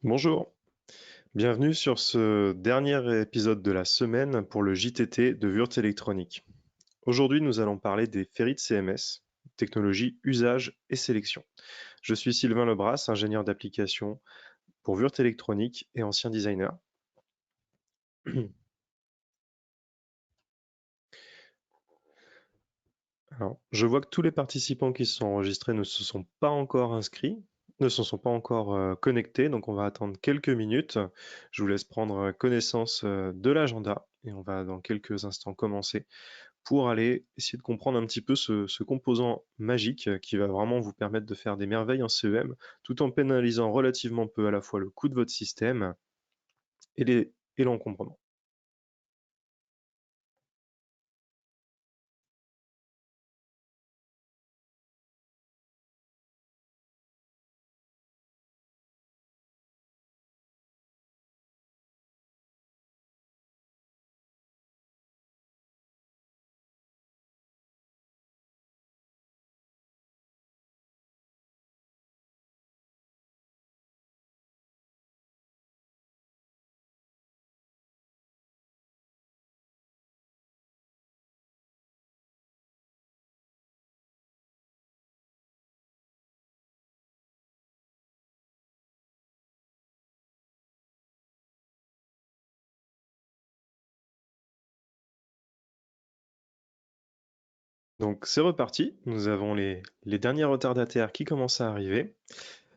Bonjour, bienvenue sur ce dernier épisode de la semaine pour le JTT de Würth Électronique. Aujourd'hui, nous allons parler des ferrites CMS, technologie, usage et sélection. Je suis Sylvain Lebras, ingénieur d'application pour Würth Électronique et ancien designer. Alors, je vois que tous les participants qui se sont enregistrés ne se sont pas encore inscrits, ne se sont pas encore connectés, donc on va attendre quelques minutes. Je vous laisse prendre connaissance de l'agenda et on va dans quelques instants commencer pour aller essayer de comprendre un petit peu ce composant magique qui va vraiment vous permettre de faire des merveilles en CEM, tout en pénalisant relativement peu à la fois le coût de votre système et l'encombrement. Donc c'est reparti, nous avons les derniers retardataires qui commencent à arriver.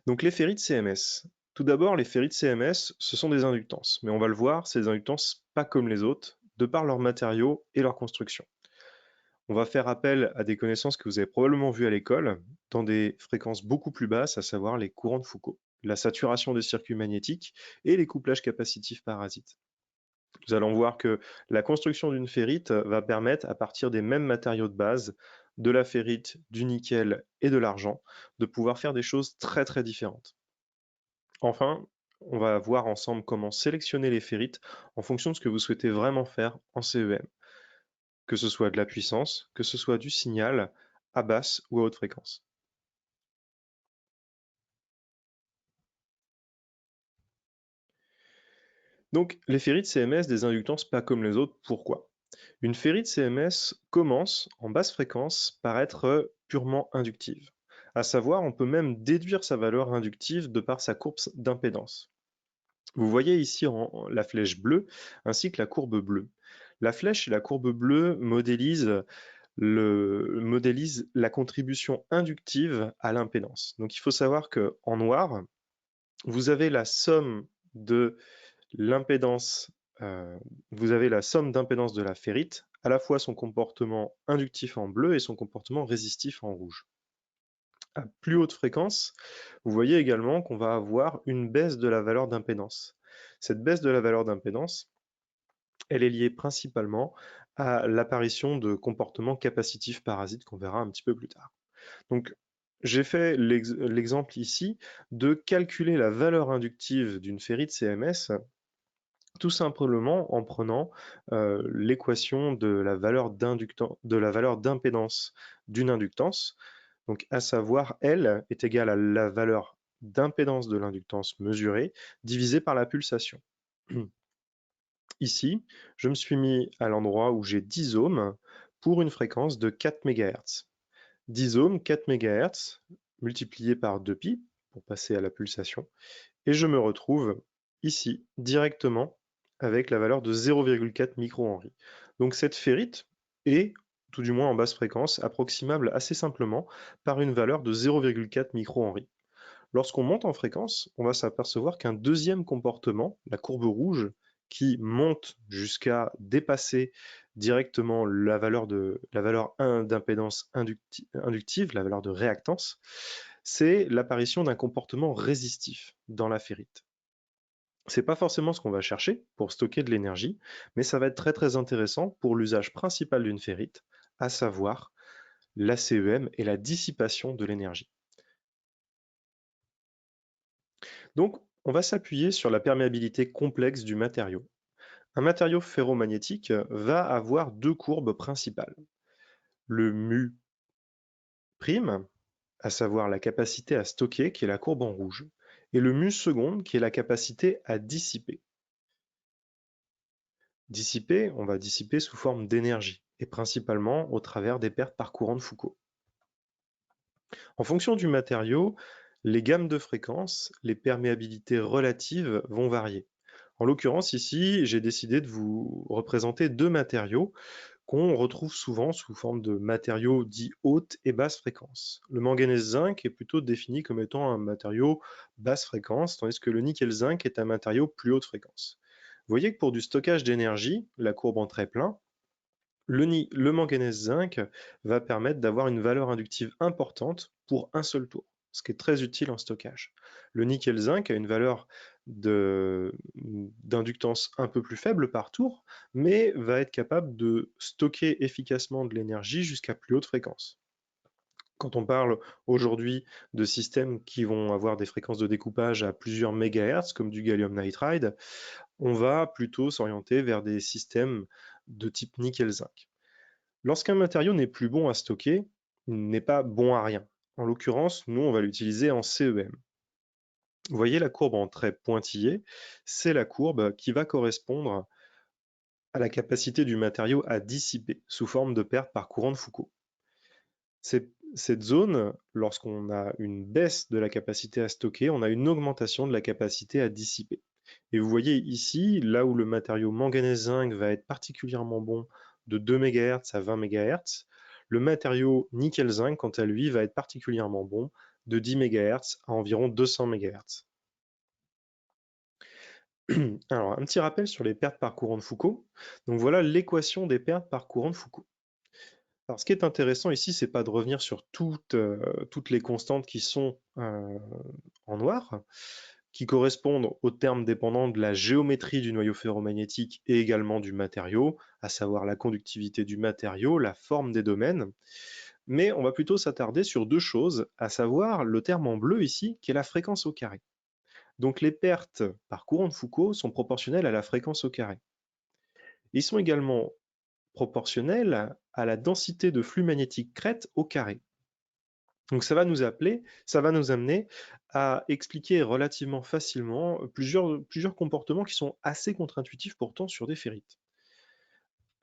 Donc les ferrites CMS. Tout d'abord, les ferrites CMS, ce sont des inductances, mais on va le voir, c'est des inductances pas comme les autres, de par leurs matériaux et leur construction. On va faire appel à des connaissances que vous avez probablement vues à l'école, dans des fréquences beaucoup plus basses, à savoir les courants de Foucault, la saturation des circuits magnétiques et les couplages capacitifs parasites. Nous allons voir que la construction d'une ferrite va permettre, à partir des mêmes matériaux de base, de la ferrite, du nickel et de l'argent, de pouvoir faire des choses très très différentes. Enfin, on va voir ensemble comment sélectionner les ferrites en fonction de ce que vous souhaitez vraiment faire en CEM, que ce soit de la puissance, que ce soit du signal, à basse ou à haute fréquence. Donc, les ferrites CMS, des inductances pas comme les autres, pourquoi? Une ferrite CMS commence en basse fréquence par être purement inductive. À savoir, on peut même déduire sa valeur inductive de par sa courbe d'impédance. Vous voyez ici la flèche bleue ainsi que la courbe bleue. La flèche et la courbe bleue modélisent la contribution inductive à l'impédance. Donc il faut savoir qu'en noir, vous avez la somme de l'impédance, vous avez la somme d'impédance de la ferrite, à la fois son comportement inductif en bleu et son comportement résistif en rouge. À plus haute fréquence, vous voyez également qu'on va avoir une baisse de la valeur d'impédance. Cette baisse de la valeur d'impédance, elle est liée principalement à l'apparition de comportements capacitifs parasites qu'on verra un petit peu plus tard. Donc, j'ai fait l'exemple ici de calculer la valeur inductive d'une ferrite CMS tout simplement en prenant l'équation de la valeur d'impédance d'une inductance, donc à savoir L est égale à la valeur d'impédance de l'inductance mesurée divisée par la pulsation. Ici, je me suis mis à l'endroit où j'ai 10 ohms pour une fréquence de 4 MHz. 10 ohms, 4 MHz, multiplié par 2π pour passer à la pulsation, et je me retrouve ici directement avec la valeur de 0,4 microhenry. Donc cette ferrite est, tout du moins en basse fréquence, approximable assez simplement par une valeur de 0,4 microhenry. Lorsqu'on monte en fréquence, on va s'apercevoir qu'un deuxième comportement, la courbe rouge, qui monte jusqu'à dépasser directement la valeur 1 d'impédance inductive, la valeur de réactance, c'est l'apparition d'un comportement résistif dans la ferrite. C'est pas forcément ce qu'on va chercher pour stocker de l'énergie, mais ça va être très très intéressant pour l'usage principal d'une ferrite, à savoir la CEM et la dissipation de l'énergie. Donc, on va s'appuyer sur la perméabilité complexe du matériau. Un matériau ferromagnétique va avoir deux courbes principales. Le mu prime, à savoir la capacité à stocker, qui est la courbe en rouge, et le mu seconde qui est la capacité à dissiper. Dissiper, on va dissiper sous forme d'énergie, et principalement au travers des pertes par courant de Foucault. En fonction du matériau, les gammes de fréquences, les perméabilités relatives vont varier. En l'occurrence, ici, j'ai décidé de vous représenter deux matériaux qu'on retrouve souvent sous forme de matériaux dits haute et basse fréquence. Le manganèse-zinc est plutôt défini comme étant un matériau basse fréquence, tandis que le nickel-zinc est un matériau plus haute fréquence. Vous voyez que pour du stockage d'énergie, la courbe en trait plein, le manganèse-zinc va permettre d'avoir une valeur inductive importante pour un seul tour, ce qui est très utile en stockage. Le nickel-zinc a une valeur d'inductance un peu plus faible par tour, mais va être capable de stocker efficacement de l'énergie jusqu'à plus haute fréquence. Quand on parle aujourd'hui de systèmes qui vont avoir des fréquences de découpage à plusieurs mégahertz, comme du gallium nitride, on va plutôt s'orienter vers des systèmes de type nickel-zinc. Lorsqu'un matériau n'est plus bon à stocker, il n'est pas bon à rien. En l'occurrence, nous, on va l'utiliser en CEM. Vous voyez la courbe en trait pointillé, c'est la courbe qui va correspondre à la capacité du matériau à dissiper sous forme de perte par courant de Foucault. Cette zone, lorsqu'on a une baisse de la capacité à stocker, on a une augmentation de la capacité à dissiper. Et vous voyez ici, là où le matériau manganèse-zinc va être particulièrement bon de 2 MHz à 20 MHz, le matériau nickel-zinc, quant à lui, va être particulièrement bon de 10 MHz à environ 200 MHz. Alors, un petit rappel sur les pertes par courant de Foucault. Donc voilà l'équation des pertes par courant de Foucault. Alors, ce qui est intéressant ici, c'est pas de revenir sur toutes les constantes qui sont en noir, qui correspondent aux termes dépendants de la géométrie du noyau ferromagnétique et également du matériau, à savoir la conductivité du matériau, la forme des domaines. Mais on va plutôt s'attarder sur deux choses, à savoir le terme en bleu ici, qui est la fréquence au carré. Donc les pertes par courant de Foucault sont proportionnelles à la fréquence au carré. Ils sont également proportionnels à la densité de flux magnétique crête au carré. Donc ça va nous amener à expliquer relativement facilement plusieurs comportements qui sont assez contre-intuitifs pourtant sur des ferrites.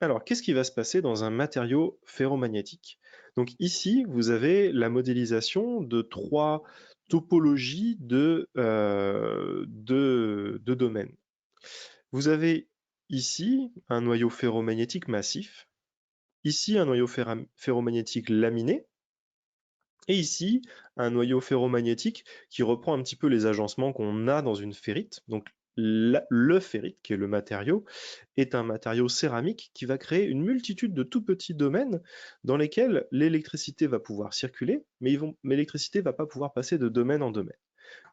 Alors, qu'est-ce qui va se passer dans un matériau ferromagnétique? Donc ici, vous avez la modélisation de trois topologies de domaines. Vous avez ici un noyau ferromagnétique massif, ici un noyau ferromagnétique laminé, et ici, un noyau ferromagnétique qui reprend un petit peu les agencements qu'on a dans une ferrite. Donc, le ferrite, qui est le matériau, est un matériau céramique qui va créer une multitude de tout petits domaines dans lesquels l'électricité va pouvoir circuler, mais l'électricité ne va pas pouvoir passer de domaine en domaine.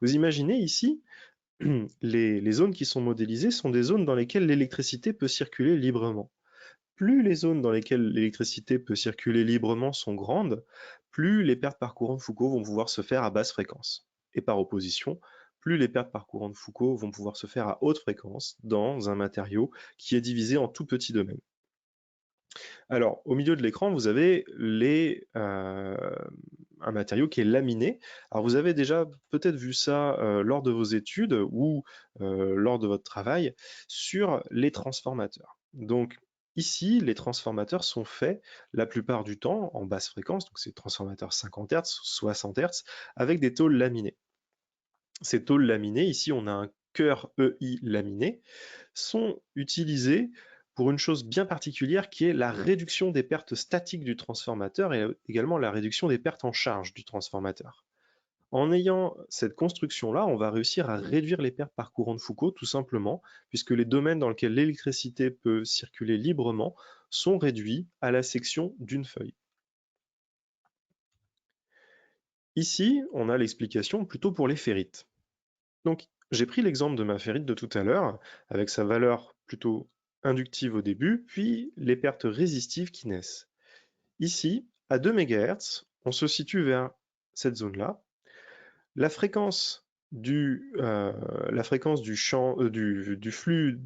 Vous imaginez ici, les zones qui sont modélisées sont des zones dans lesquelles l'électricité peut circuler librement. Plus les zones dans lesquelles l'électricité peut circuler librement sont grandes, plus les pertes par courant de Foucault vont pouvoir se faire à basse fréquence. Et par opposition, plus les pertes par courant de Foucault vont pouvoir se faire à haute fréquence dans un matériau qui est divisé en tout petits domaines. Alors, au milieu de l'écran, vous avez un matériau qui est laminé. Alors, vous avez déjà peut-être vu ça lors de vos études ou lors de votre travail sur les transformateurs. Donc, ici, les transformateurs sont faits la plupart du temps en basse fréquence, donc c'est transformateurs 50 Hz, 60 Hz, avec des tôles laminées. Ces tôles laminées, ici on a un cœur EI laminé, sont utilisés pour une chose bien particulière qui est la réduction des pertes statiques du transformateur et également la réduction des pertes en charge du transformateur. En ayant cette construction-là, on va réussir à réduire les pertes par courant de Foucault tout simplement, puisque les domaines dans lesquels l'électricité peut circuler librement sont réduits à la section d'une feuille. Ici, on a l'explication plutôt pour les ferrites. Donc, j'ai pris l'exemple de ma ferrite de tout à l'heure, avec sa valeur plutôt inductive au début, puis les pertes résistives qui naissent. Ici, à 2 MHz, on se situe vers cette zone-là. La fréquence du flux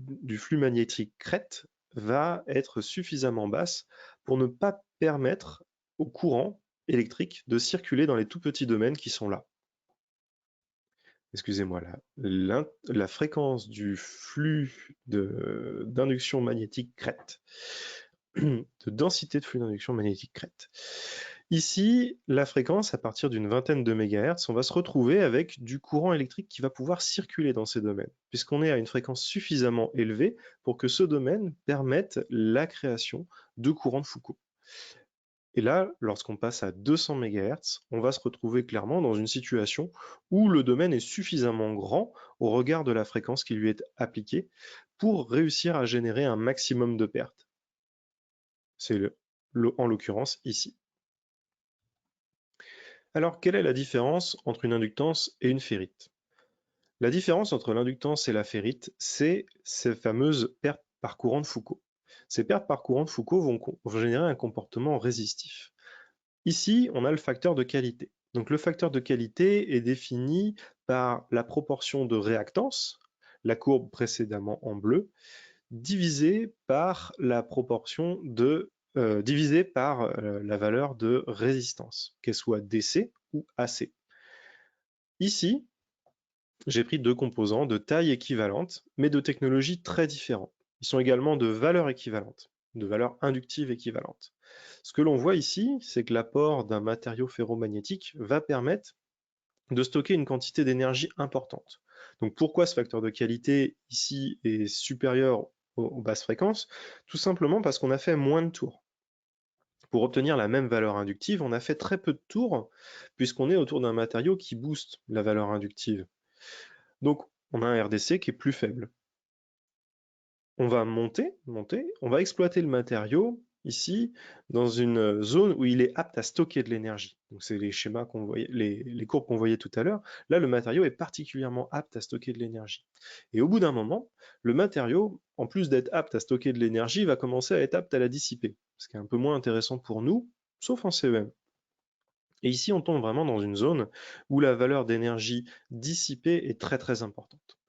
magnétique crête va être suffisamment basse pour ne pas permettre au courant électrique de circuler dans les tout petits domaines qui sont là. excusez-moi, la fréquence du flux d'induction magnétique crête, de densité de flux d'induction magnétique crête. Ici, la fréquence, à partir d'une vingtaine de mégahertz, on va se retrouver avec du courant électrique qui va pouvoir circuler dans ces domaines, puisqu'on est à une fréquence suffisamment élevée pour que ce domaine permette la création de courants de Foucault. Et là, lorsqu'on passe à 200 MHz, on va se retrouver clairement dans une situation où le domaine est suffisamment grand au regard de la fréquence qui lui est appliquée pour réussir à générer un maximum de pertes. C'est en l'occurrence ici. Alors, quelle est la différence entre une inductance et une ferrite? La différence entre l'inductance et la ferrite, c'est ces fameuses pertes par courant de Foucault. Ces pertes par courant de Foucault vont générer un comportement résistif. Ici, on a le facteur de qualité. Donc le facteur de qualité est défini par la proportion de réactance, la courbe précédemment en bleu, divisé par la la valeur de résistance, qu'elle soit DC ou AC. Ici, j'ai pris deux composants de taille équivalente, mais de technologies très différentes. Ils sont également de valeur équivalente, de valeur inductive équivalente. Ce que l'on voit ici, c'est que l'apport d'un matériau ferromagnétique va permettre de stocker une quantité d'énergie importante. Donc pourquoi ce facteur de qualité ici est supérieur aux basses fréquences? Tout simplement parce qu'on a fait moins de tours. Pour obtenir la même valeur inductive, on a fait très peu de tours, puisqu'on est autour d'un matériau qui booste la valeur inductive. Donc on a un RDC qui est plus faible. On va monter, on va exploiter le matériau ici dans une zone où il est apte à stocker de l'énergie. Donc c'est les schémas qu'on voyait, les courbes qu'on voyait tout à l'heure. Là, le matériau est particulièrement apte à stocker de l'énergie. Et au bout d'un moment, le matériau, en plus d'être apte à stocker de l'énergie, va commencer à être apte à la dissiper, ce qui est un peu moins intéressant pour nous, sauf en CEM. Et ici, on tombe vraiment dans une zone où la valeur d'énergie dissipée est très très importante.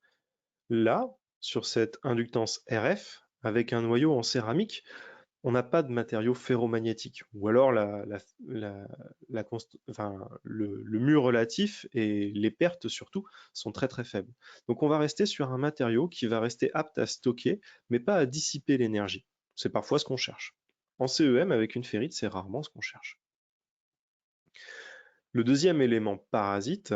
Là, sur cette inductance RF, avec un noyau en céramique, on n'a pas de matériau ferromagnétique. Ou alors le mur relatif et les pertes surtout sont très très faibles. Donc on va rester sur un matériau qui va rester apte à stocker, mais pas à dissiper l'énergie. C'est parfois ce qu'on cherche. En CEM, avec une ferrite, c'est rarement ce qu'on cherche. Le deuxième élément parasite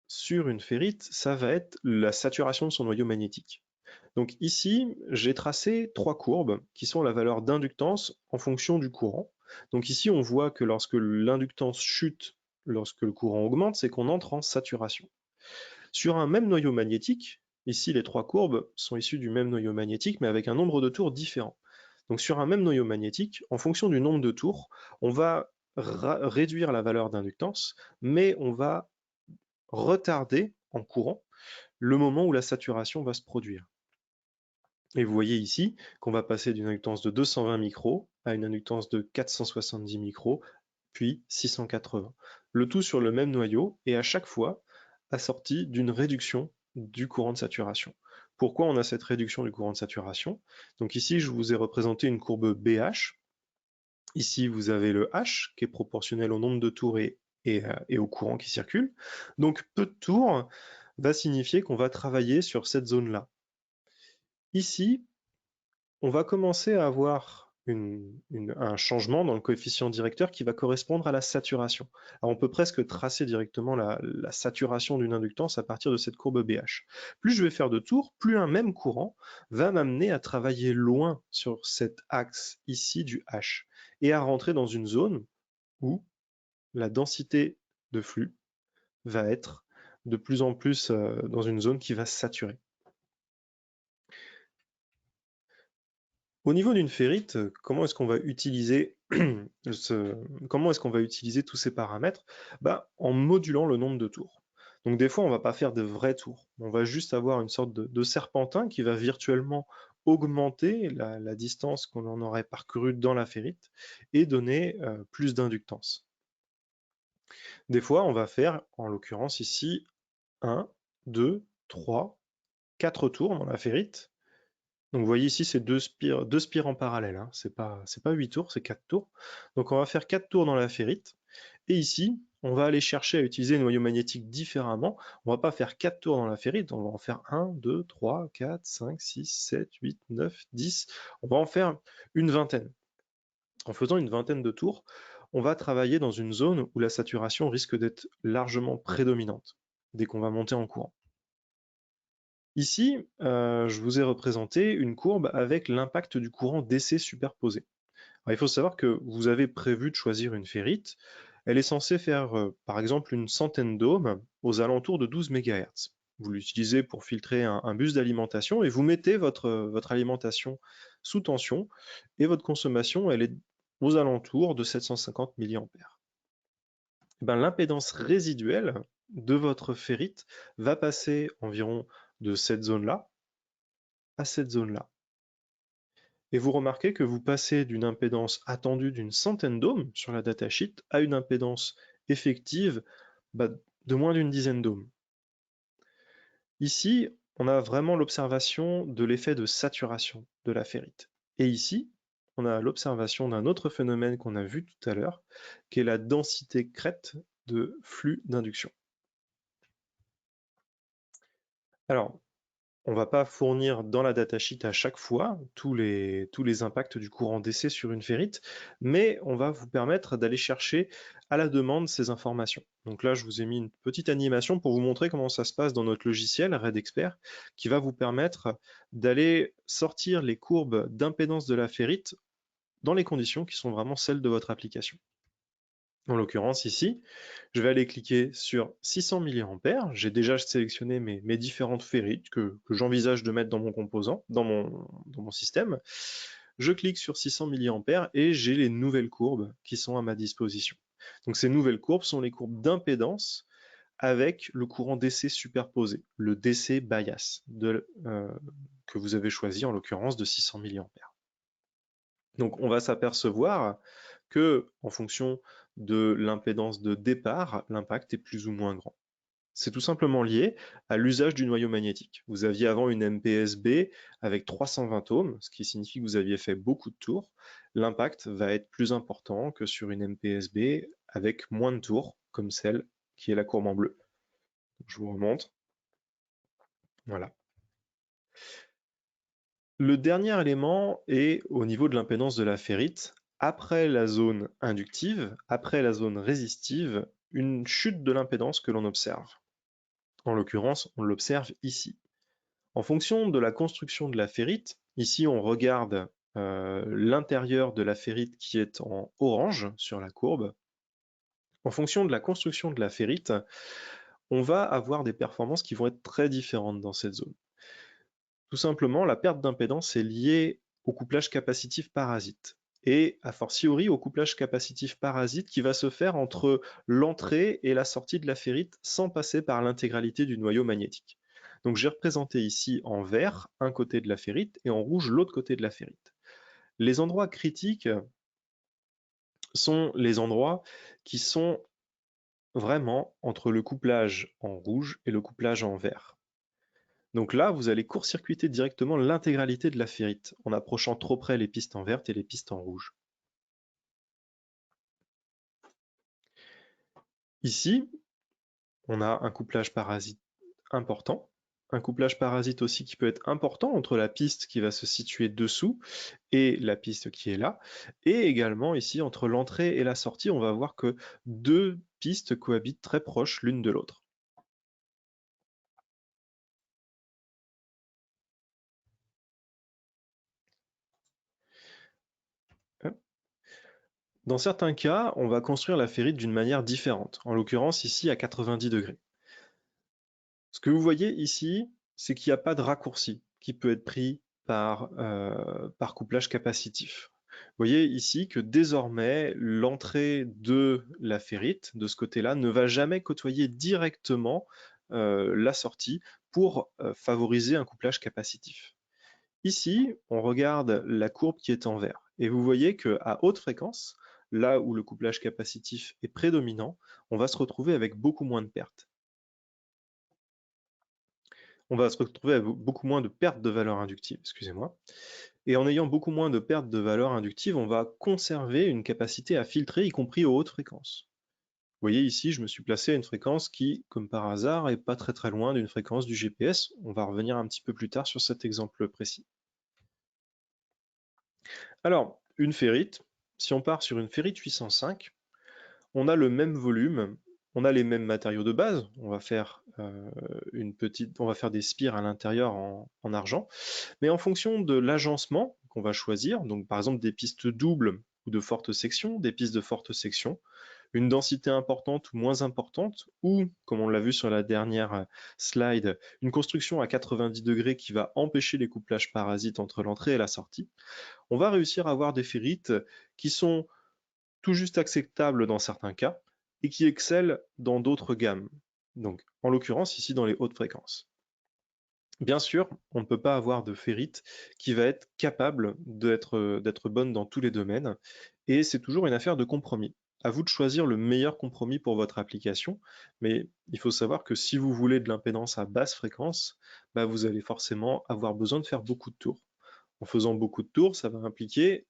sur une ferrite, ça va être la saturation de son noyau magnétique. Donc ici, j'ai tracé trois courbes qui sont la valeur d'inductance en fonction du courant. Donc ici, on voit que lorsque l'inductance chute, lorsque le courant augmente, c'est qu'on entre en saturation. Sur un même noyau magnétique, ici les trois courbes sont issues du même noyau magnétique, mais avec un nombre de tours différent. Donc sur un même noyau magnétique, en fonction du nombre de tours, on va réduire la valeur d'inductance, mais on va retarder en courant le moment où la saturation va se produire. Et vous voyez ici qu'on va passer d'une inductance de 220 micros à une inductance de 470 micros, puis 680. Le tout sur le même noyau et à chaque fois assorti d'une réduction du courant de saturation. Pourquoi on a cette réduction du courant de saturation? Donc ici, je vous ai représenté une courbe BH. Ici, vous avez le H qui est proportionnel au nombre de tours et au courant qui circule. Donc peu de tours va signifier qu'on va travailler sur cette zone-là. Ici, on va commencer à avoir un changement dans le coefficient directeur qui va correspondre à la saturation. Alors on peut presque tracer directement la saturation d'une inductance à partir de cette courbe BH. Plus je vais faire de tours, plus un même courant va m'amener à travailler loin sur cet axe ici du H et à rentrer dans une zone où la densité de flux va être de plus en plus dans une zone qui va saturer. Au niveau d'une ferrite, comment est-ce qu'on va utiliser tous ces paramètres? En modulant le nombre de tours. Donc des fois, on ne va pas faire de vrais tours. On va juste avoir une sorte de serpentin qui va virtuellement augmenter la distance qu'on en aurait parcourue dans la ferrite et donner plus d'inductance. Des fois, on va faire, en l'occurrence ici, 1, 2, 3, 4 tours dans la ferrite. Donc vous voyez ici, c'est deux spires en parallèle, hein. C'est pas 8 tours, c'est 4 tours. Donc on va faire 4 tours dans la ferrite. Et ici, on va aller chercher à utiliser le noyau magnétique différemment. On va pas faire 4 tours dans la ferrite, on va en faire 1, 2, 3, 4, 5, 6, 7, 8, 9, 10. On va en faire une vingtaine. En faisant une vingtaine de tours, on va travailler dans une zone où la saturation risque d'être largement prédominante dès qu'on va monter en courant. Ici, je vous ai représenté une courbe avec l'impact du courant DC superposé. Alors, il faut savoir que vous avez prévu de choisir une ferrite. Elle est censée faire, par exemple, une centaine d'ohms aux alentours de 12 MHz. Vous l'utilisez pour filtrer un bus d'alimentation et vous mettez votre alimentation sous tension et votre consommation, elle est aux alentours de 750 mA. Ben, l'impédance résiduelle de votre ferrite va passer environ de cette zone-là à cette zone-là. Et vous remarquez que vous passez d'une impédance attendue d'une centaine d'ohms sur la datasheet à une impédance effective de moins d'une dizaine d'ohms. Ici, on a vraiment l'observation de l'effet de saturation de la ferrite. Et ici, on a l'observation d'un autre phénomène qu'on a vu tout à l'heure, qui est la densité crête de flux d'induction. Alors, on ne va pas fournir dans la datasheet à chaque fois tous les impacts du courant DC sur une ferrite, mais on va vous permettre d'aller chercher à la demande ces informations. Donc là, je vous ai mis une petite animation pour vous montrer comment ça se passe dans notre logiciel RedExpert, qui va vous permettre d'aller sortir les courbes d'impédance de la ferrite dans les conditions qui sont vraiment celles de votre application. En l'occurrence ici, je vais aller cliquer sur 600 mA. J'ai déjà sélectionné mes différentes ferrites que j'envisage de mettre dans mon composant, dans mon système. Je clique sur 600 mA et j'ai les nouvelles courbes qui sont à ma disposition. Donc ces nouvelles courbes sont les courbes d'impédance avec le courant DC superposé, le DC bias que vous avez choisi en l'occurrence de 600 mA. Donc on va s'apercevoir que, en fonction de l'impédance de départ, l'impact est plus ou moins grand. C'est tout simplement lié à l'usage du noyau magnétique. Vous aviez avant une MPSB avec 320 ohms, ce qui signifie que vous aviez fait beaucoup de tours. L'impact va être plus important que sur une MPSB avec moins de tours, comme celle qui est la courbe en bleu. Je vous remonte. Voilà. Le dernier élément est au niveau de l'impédance de la ferrite. Après la zone inductive, après la zone résistive, une chute de l'impédance que l'on observe. En l'occurrence, on l'observe ici. En fonction de la construction de la ferrite, ici on regarde l'intérieur de la ferrite qui est en orange sur la courbe. En fonction de la construction de la ferrite, on va avoir des performances qui vont être très différentes dans cette zone. Tout simplement, la perte d'impédance est liée au couplage capacitif parasite et a fortiori au couplage capacitif parasite qui va se faire entre l'entrée et la sortie de la ferrite sans passer par l'intégralité du noyau magnétique. Donc j'ai représenté ici en vert un côté de la ferrite et en rouge l'autre côté de la ferrite. Les endroits critiques sont les endroits qui sont vraiment entre le couplage en rouge et le couplage en vert. Donc là, vous allez court-circuiter directement l'intégralité de la ferrite en approchant trop près les pistes en verte et les pistes en rouge. Ici, on a un couplage parasite important, un couplage parasite aussi qui peut être important entre la piste qui va se situer dessous et la piste qui est là, et également ici entre l'entrée et la sortie, on va voir que deux pistes cohabitent très proches l'une de l'autre. Dans certains cas, on va construire la ferrite d'une manière différente, en l'occurrence ici à 90 degrés. Ce que vous voyez ici, c'est qu'il n'y a pas de raccourci qui peut être pris par couplage capacitif. Vous voyez ici que désormais, l'entrée de la ferrite, de ce côté-là, ne va jamais côtoyer directement la sortie pour favoriser un couplage capacitif. Ici, on regarde la courbe qui est en vert. Et vous voyez qu'à haute fréquence, là où le couplage capacitif est prédominant, on va se retrouver avec beaucoup moins de pertes. On va se retrouver avec beaucoup moins de pertes de valeur inductive, excusez-moi. Et en ayant beaucoup moins de pertes de valeur inductive, on va conserver une capacité à filtrer, y compris aux hautes fréquences. voyez ici, je me suis placé à une fréquence qui, comme par hasard, est pas très très loin d'une fréquence du GPS. On va revenir un petit peu plus tard sur cet exemple précis. Alors, une ferrite, si on part sur une ferrite 805, on a le même volume, on a les mêmes matériaux de base, on va faire, on va faire des spires à l'intérieur en argent, mais en fonction de l'agencement qu'on va choisir, donc par exemple des pistes doubles ou de forte section, des pistes de forte section, une densité importante ou moins importante, ou, comme on l'a vu sur la dernière slide, une construction à 90 degrés qui va empêcher les couplages parasites entre l'entrée et la sortie, on va réussir à avoir des ferrites qui sont tout juste acceptables dans certains cas et qui excellent dans d'autres gammes. Donc, en l'occurrence, ici dans les hautes fréquences. Bien sûr, on ne peut pas avoir de ferrite qui va être capable d'être bonne dans tous les domaines, et c'est toujours une affaire de compromis. À vous de choisir le meilleur compromis pour votre application, mais il faut savoir que si vous voulez de l'impédance à basse fréquence, bah vous allez forcément avoir besoin de faire beaucoup de tours. En faisant beaucoup de tours, ça va impliquer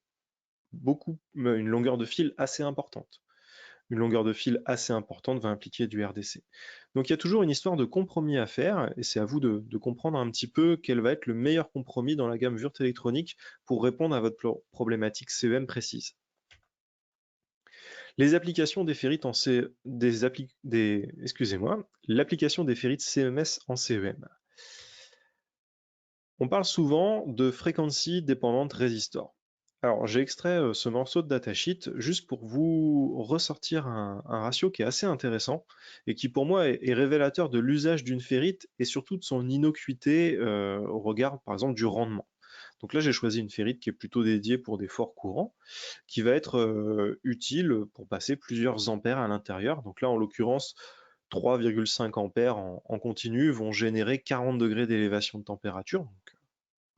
une longueur de fil assez importante. Une longueur de fil assez importante va impliquer du RDC. Donc il y a toujours une histoire de compromis à faire, et c'est à vous de comprendre un petit peu quel va être le meilleur compromis dans la gamme Würth électronique pour répondre à votre problématique CEM précise. Les applications des ferrites en excusez-moi, l'application des ferrites CMS en CEM. On parle souvent de frequency dependent resistor. Alors, j'ai extrait ce morceau de datasheet juste pour vous ressortir un ratio qui est assez intéressant et qui pour moi est révélateur de l'usage d'une ferrite et surtout de son innocuité au regard par exemple du rendement. Donc là, j'ai choisi une ferrite qui est plutôt dédiée pour des forts courants, qui va être utile pour passer plusieurs ampères à l'intérieur. Donc là, en l'occurrence, 3,5 ampères en continu vont générer 40 degrés d'élévation de température. Donc,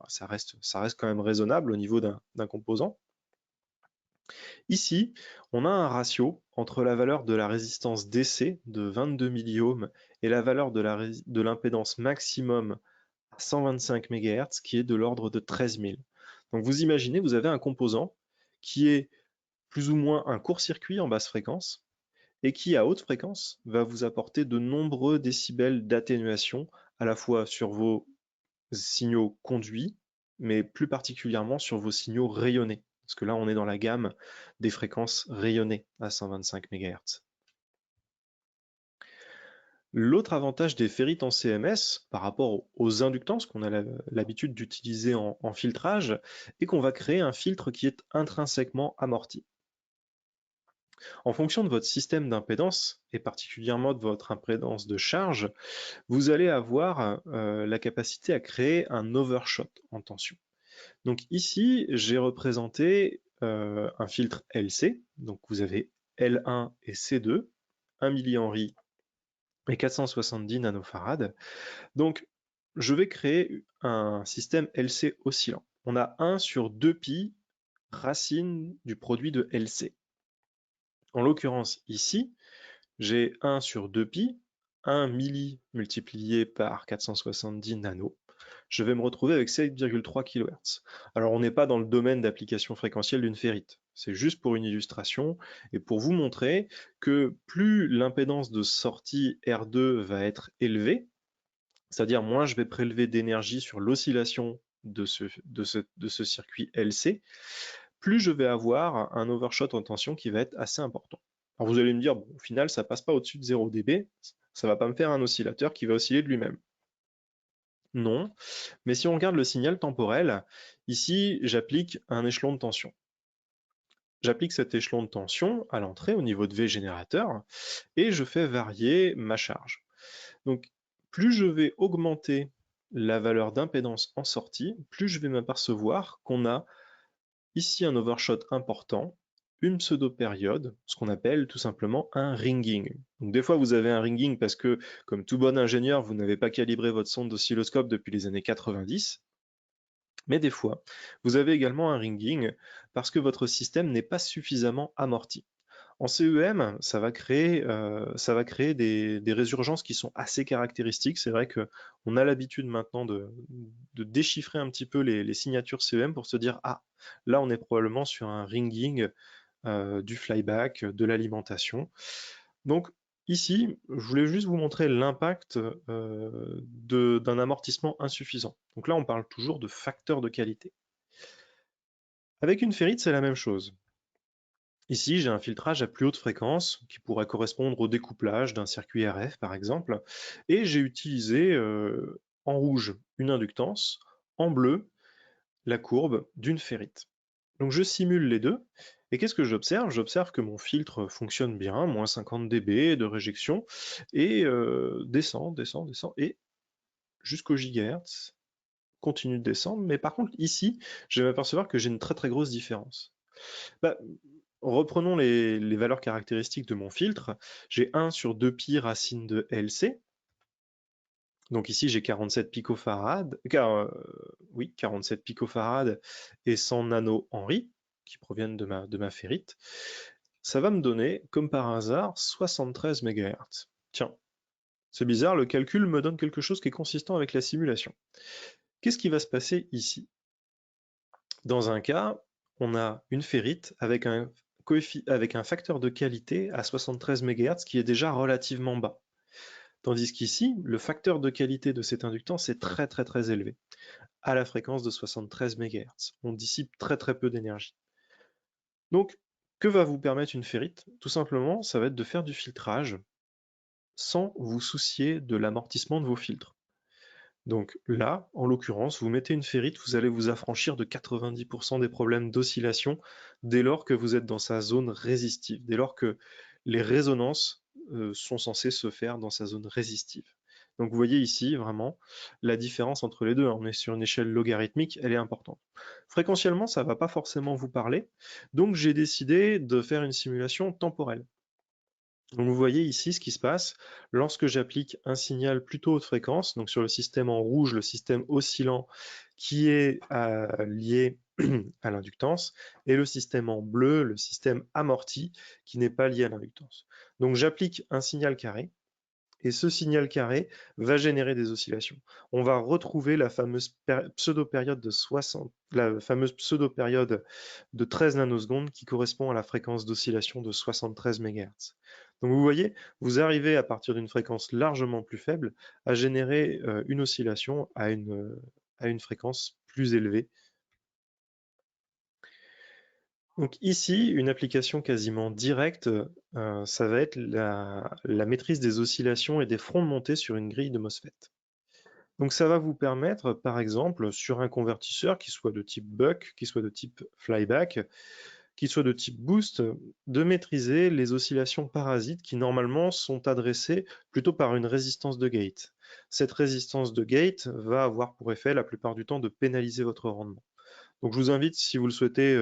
ça reste quand même raisonnable au niveau d'un composant. Ici, on a un ratio entre la valeur de la résistance DC de 22 milliohms et la valeur de l'impédance maximum à 125 MHz qui est de l'ordre de 13 000. Donc vous imaginez, vous avez un composant qui est plus ou moins un court-circuit en basse fréquence et qui, à haute fréquence, va vous apporter de nombreux décibels d'atténuation à la fois sur vos signaux conduits, mais plus particulièrement sur vos signaux rayonnés. Parce que là, on est dans la gamme des fréquences rayonnées à 125 MHz. L'autre avantage des ferrites en CMS par rapport aux inductances qu'on a l'habitude d'utiliser en filtrage est qu'on va créer un filtre qui est intrinsèquement amorti. En fonction de votre système d'impédance, et particulièrement de votre impédance de charge, vous allez avoir la capacité à créer un overshot en tension. Donc ici, j'ai représenté un filtre LC, donc vous avez L1 et C2, 1 millihenry et 470 nanofarads. Donc je vais créer un système LC oscillant. On a 1 sur 2π racine du produit de LC. En l'occurrence ici, j'ai 1 sur 2π, 1 milli multiplié par 470 nano. Je vais me retrouver avec 7,3 kHz. Alors on n'est pas dans le domaine d'application fréquentielle d'une ferrite, c'est juste pour une illustration et pour vous montrer que plus l'impédance de sortie R2 va être élevée, c'est-à-dire moins je vais prélever d'énergie sur l'oscillation de ce circuit LC, plus je vais avoir un overshot en tension qui va être assez important. Alors vous allez me dire, bon, au final, ça passe pas au-dessus de 0 dB, ça va pas me faire un oscillateur qui va osciller de lui-même. Non, mais si on regarde le signal temporel, ici, j'applique un échelon de tension. J'applique cet échelon de tension à l'entrée au niveau de V générateur et je fais varier ma charge. Donc, plus je vais augmenter la valeur d'impédance en sortie, plus je vais m'apercevoir qu'on a ici un overshot important, une pseudo-période, ce qu'on appelle tout simplement un ringing. Donc des fois vous avez un ringing parce que, comme tout bon ingénieur, vous n'avez pas calibré votre sonde d'oscilloscope depuis les années 90, mais des fois, vous avez également un ringing parce que votre système n'est pas suffisamment amorti. En CEM, ça va créer des résurgences qui sont assez caractéristiques. C'est vrai qu'on a l'habitude maintenant de déchiffrer un petit peu les signatures CEM pour se dire « Ah, là on est probablement sur un ringing du flyback, de l'alimentation ». Donc ici, je voulais juste vous montrer l'impact d'un amortissement insuffisant. Donc là, on parle toujours de facteur de qualité. Avec une ferrite, c'est la même chose. Ici, j'ai un filtrage à plus haute fréquence qui pourrait correspondre au découplage d'un circuit RF par exemple, et j'ai utilisé en rouge une inductance, en bleu la courbe d'une ferrite. Donc je simule les deux, et qu'est-ce que j'observe? J'observe que mon filtre fonctionne bien, moins 50 dB de réjection, et descend, descend, descend, et jusqu'au gigahertz, continue de descendre, mais par contre ici, je vais m'apercevoir que j'ai une très très grosse différence. Bah, reprenons les valeurs caractéristiques de mon filtre. J'ai 1 sur 2 pi racine de LC. Donc ici, j'ai 47 picofarads, oui, 47 picofarads et 100 nano-Henri qui proviennent de ma ferrite. Ça va me donner, comme par hasard, 73 MHz. Tiens, c'est bizarre, le calcul me donne quelque chose qui est consistant avec la simulation. Qu'est-ce qui va se passer ici? Dans un cas, on a une ferrite avec un facteur de qualité à 73 MHz qui est déjà relativement bas. Tandis qu'ici, le facteur de qualité de cet inductance est très très très élevé, à la fréquence de 73 MHz. On dissipe très très peu d'énergie. Donc, que va vous permettre une ferrite? Tout simplement, ça va être de faire du filtrage sans vous soucier de l'amortissement de vos filtres. Donc là, en l'occurrence, vous mettez une ferrite, vous allez vous affranchir de 90% des problèmes d'oscillation dès lors que vous êtes dans sa zone résistive, dès lors que les résonances sont censées se faire dans sa zone résistive. Donc vous voyez ici vraiment la différence entre les deux. On est sur une échelle logarithmique, elle est importante. Fréquentiellement, ça ne va pas forcément vous parler, donc j'ai décidé de faire une simulation temporelle. Donc vous voyez ici ce qui se passe lorsque j'applique un signal plutôt haute fréquence, donc sur le système en rouge, le système oscillant qui est lié à l'inductance, et le système en bleu, le système amorti, qui n'est pas lié à l'inductance. Donc j'applique un signal carré, et ce signal carré va générer des oscillations. On va retrouver la fameuse pseudo-période de 60, la fameuse pseudo-période de 13 nanosecondes qui correspond à la fréquence d'oscillation de 73 MHz. Donc vous voyez, vous arrivez à partir d'une fréquence largement plus faible à générer une oscillation à une fréquence plus élevée. Donc ici, une application quasiment directe, ça va être la maîtrise des oscillations et des fronts de montée sur une grille de MOSFET. Donc ça va vous permettre, par exemple, sur un convertisseur qui soit de type buck, qui soit de type flyback, qui soit de type boost, de maîtriser les oscillations parasites qui normalement sont adressées plutôt par une résistance de gate. Cette résistance de gate va avoir pour effet la plupart du temps de pénaliser votre rendement. Donc je vous invite, si vous le souhaitez,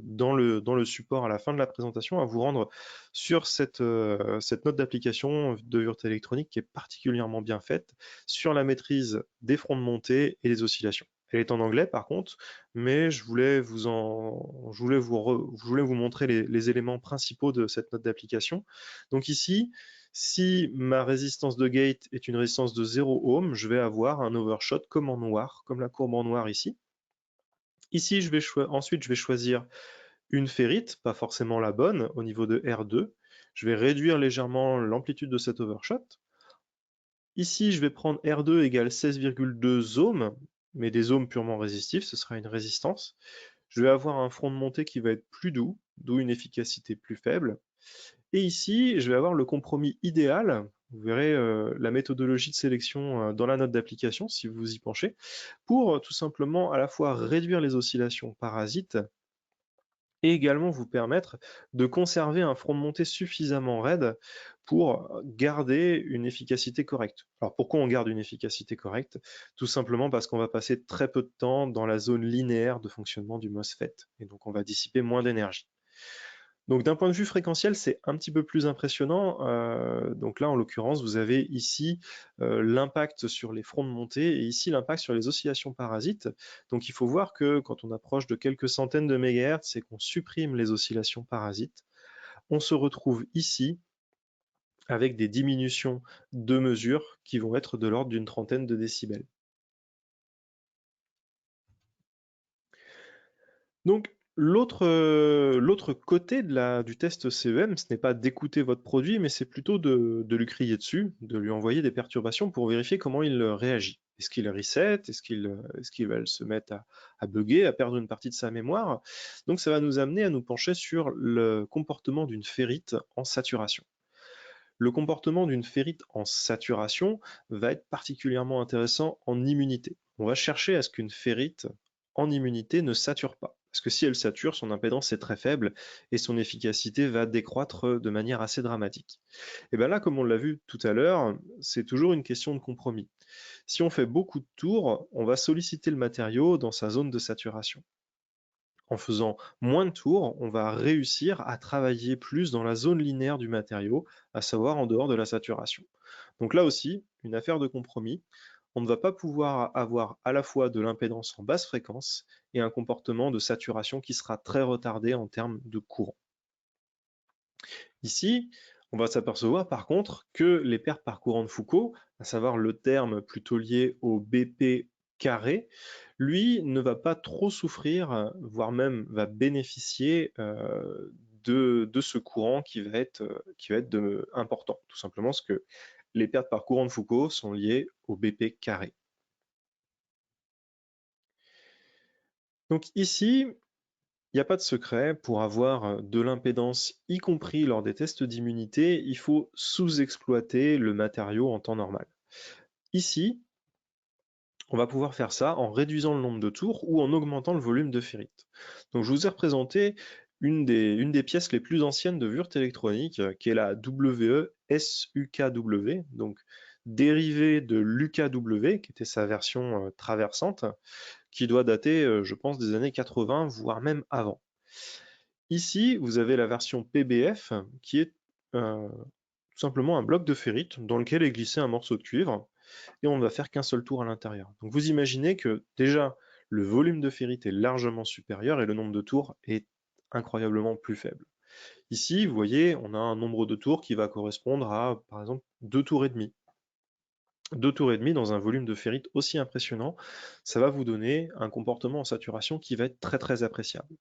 dans le support à la fin de la présentation, à vous rendre sur cette note d'application de Virtual Electronic qui est particulièrement bien faite sur la maîtrise des fronts de montée et des oscillations. Elle est en anglais par contre, mais je voulais vous montrer les éléments principaux de cette note d'application. Donc ici, si ma résistance de gate est une résistance de 0 ohm, je vais avoir un overshot comme en noir, comme la courbe en noir ici. Ici, ensuite, je vais choisir une ferrite, pas forcément la bonne, au niveau de R2. Je vais réduire légèrement l'amplitude de cet overshot. Ici, je vais prendre R2 égale 16,2 ohms, mais des ohms purement résistifs, ce sera une résistance. Je vais avoir un front de montée qui va être plus doux, d'où une efficacité plus faible. Et ici, je vais avoir le compromis idéal. Vous verrez la méthodologie de sélection dans la note d'application, si vous vous y penchez, pour tout simplement à la fois réduire les oscillations parasites et également vous permettre de conserver un front de montée suffisamment raide pour garder une efficacité correcte. Alors pourquoi on garde une efficacité correcte? Tout simplement parce qu'on va passer très peu de temps dans la zone linéaire de fonctionnement du MOSFET, et donc on va dissiper moins d'énergie. Donc d'un point de vue fréquentiel, c'est un petit peu plus impressionnant. Donc là, en l'occurrence, vous avez ici l'impact sur les fronts de montée et ici l'impact sur les oscillations parasites. Donc il faut voir que quand on approche de quelques centaines de mégahertz et qu'on supprime les oscillations parasites, on se retrouve ici avec des diminutions de mesure qui vont être de l'ordre d'une trentaine de décibels. Donc L'autre côté du test CEM, ce n'est pas d'écouter votre produit, mais c'est plutôt de lui crier dessus, de lui envoyer des perturbations pour vérifier comment il réagit. Est-ce qu'il reset? Est-ce qu'il va se mettre à bugger, à perdre une partie de sa mémoire? Donc ça va nous amener à nous pencher sur le comportement d'une ferrite en saturation. Le comportement d'une ferrite en saturation va être particulièrement intéressant en immunité. On va chercher à ce qu'une ferrite en immunité ne sature pas. Parce que si elle sature, son impédance est très faible et son efficacité va décroître de manière assez dramatique. Et bien là, comme on l'a vu tout à l'heure, c'est toujours une question de compromis. Si on fait beaucoup de tours, on va solliciter le matériau dans sa zone de saturation. En faisant moins de tours, on va réussir à travailler plus dans la zone linéaire du matériau, à savoir en dehors de la saturation. Donc là aussi, une affaire de compromis. On ne va pas pouvoir avoir à la fois de l'impédance en basse fréquence et un comportement de saturation qui sera très retardé en termes de courant. Ici, on va s'apercevoir par contre que les pertes par courant de Foucault, à savoir le terme plutôt lié au BP carré, lui ne va pas trop souffrir, voire même va bénéficier de ce courant qui va être important, tout simplement parce que les pertes par courant de Foucault sont liées au BP carré. Donc ici, il n'y a pas de secret, pour avoir de l'impédance, y compris lors des tests d'immunité, il faut sous-exploiter le matériau en temps normal. Ici, on va pouvoir faire ça en réduisant le nombre de tours ou en augmentant le volume de ferrite. Donc je vous ai représenté une des pièces les plus anciennes de Wurt électronique, qui est la WE-SUKW, donc dérivée de l'UKW, qui était sa version traversante, qui doit dater, je pense, des années 80, voire même avant. Ici, vous avez la version PBF, qui est tout simplement un bloc de ferrite dans lequel est glissé un morceau de cuivre, et on ne va faire qu'un seul tour à l'intérieur. Donc vous imaginez que déjà, le volume de ferrite est largement supérieur et le nombre de tours est incroyablement plus faible. Ici, vous voyez, on a un nombre de tours qui va correspondre à, par exemple, 2 tours et demi. 2 tours et demi dans un volume de ferrite aussi impressionnant, ça va vous donner un comportement en saturation qui va être très très appréciable.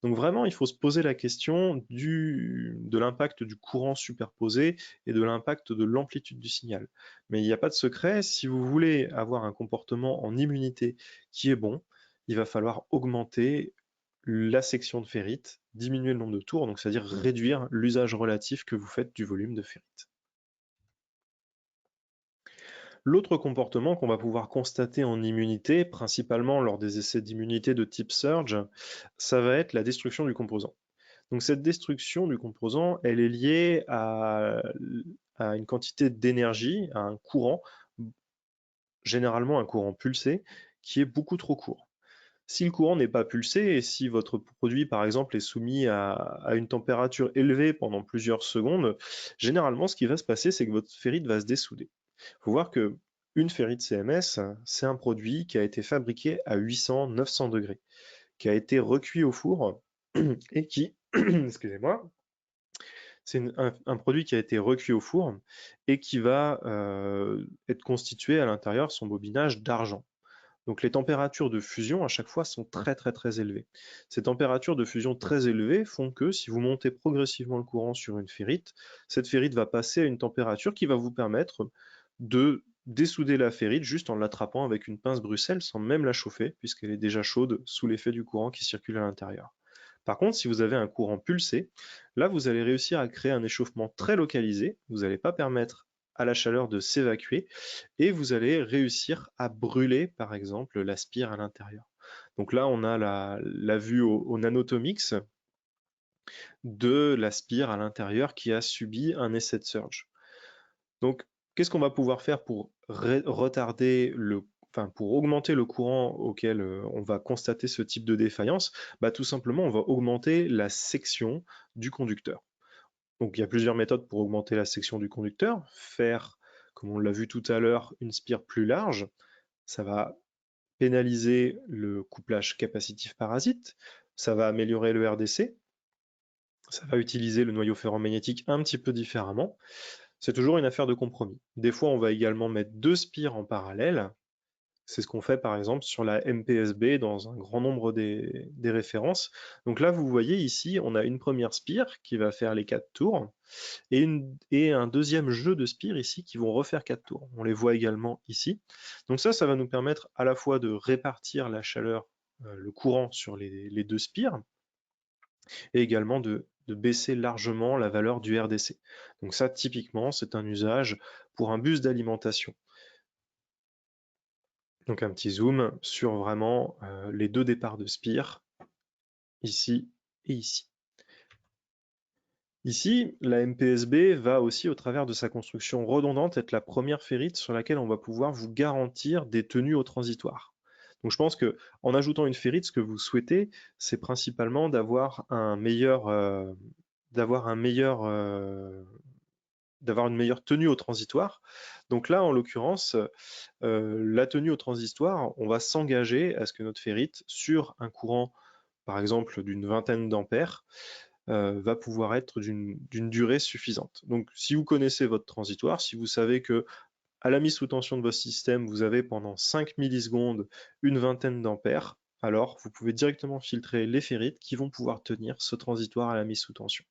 Donc vraiment, il faut se poser la question de l'impact du courant superposé et de l'impact de l'amplitude du signal. Mais il n'y a pas de secret, si vous voulez avoir un comportement en immunité qui est bon, il va falloir augmenter la section de ferrite, diminuer le nombre de tours, donc c'est-à-dire réduire l'usage relatif que vous faites du volume de ferrite. L'autre comportement qu'on va pouvoir constater en immunité, principalement lors des essais d'immunité de type surge, ça va être la destruction du composant. Donc cette destruction du composant, elle est liée à une quantité d'énergie, à un courant, généralement un courant pulsé, qui est beaucoup trop court. Si le courant n'est pas pulsé et si votre produit, par exemple, est soumis à une température élevée pendant plusieurs secondes, généralement, ce qui va se passer, c'est que votre ferrite va se dessouder. Il faut voir que une ferrite CMS, c'est un produit qui a été fabriqué à 800-900 degrés, qui a été recuit au four et qui, excusez-moi, c'est un produit qui a été recuit au four et qui va être constitué à l'intérieur, son bobinage, d'argent. Donc les températures de fusion à chaque fois sont très très très élevées. Ces températures de fusion très élevées font que si vous montez progressivement le courant sur une ferrite, cette ferrite va passer à une température qui va vous permettre de dessouder la ferrite juste en l'attrapant avec une pince Bruxelles sans même la chauffer puisqu'elle est déjà chaude sous l'effet du courant qui circule à l'intérieur. Par contre, si vous avez un courant pulsé, là vous allez réussir à créer un échauffement très localisé, vous n'allez pas permettre à la chaleur de s'évacuer et vous allez réussir à brûler par exemple la spire à l'intérieur. Donc là on a la vue au nanotomix de la spire à l'intérieur qui a subi un essai de surge. Donc qu'est-ce qu'on va pouvoir faire pour retarder pour augmenter le courant auquel on va constater ce type de défaillance? Tout simplement on va augmenter la section du conducteur. Donc il y a plusieurs méthodes pour augmenter la section du conducteur. Faire, comme on l'a vu tout à l'heure, une spire plus large, ça va pénaliser le couplage capacitif-parasite, ça va améliorer le RDC, ça va utiliser le noyau ferromagnétique un petit peu différemment. C'est toujours une affaire de compromis. Des fois, on va également mettre 2 spires en parallèle, C'est ce qu'on fait par exemple sur la MPSB dans un grand nombre des références. Donc là, vous voyez ici, on a une première spire qui va faire les 4 tours et un deuxième jeu de spires ici qui vont refaire 4 tours. On les voit également ici. Donc ça va nous permettre à la fois de répartir la chaleur, le courant sur les deux spires et également de baisser largement la valeur du RDC. Donc ça, typiquement, c'est un usage pour un bus d'alimentation. Donc un petit zoom sur vraiment les deux départs de spire, ici et ici. Ici, la MPSB va aussi, au travers de sa construction redondante, être la première ferrite sur laquelle on va pouvoir vous garantir des tenues au transitoire. Donc je pense que en ajoutant une ferrite, ce que vous souhaitez, c'est principalement d'avoir d'avoir une meilleure tenue au transitoire. Donc là, en l'occurrence, la tenue au transitoire, on va s'engager à ce que notre ferrite, sur un courant, par exemple, d'une vingtaine d'ampères, va pouvoir être d'une durée suffisante. Donc, si vous connaissez votre transitoire, si vous savez que à la mise sous tension de votre système, vous avez pendant 5 millisecondes une vingtaine d'ampères, alors vous pouvez directement filtrer les ferrites qui vont pouvoir tenir ce transitoire à la mise sous tension.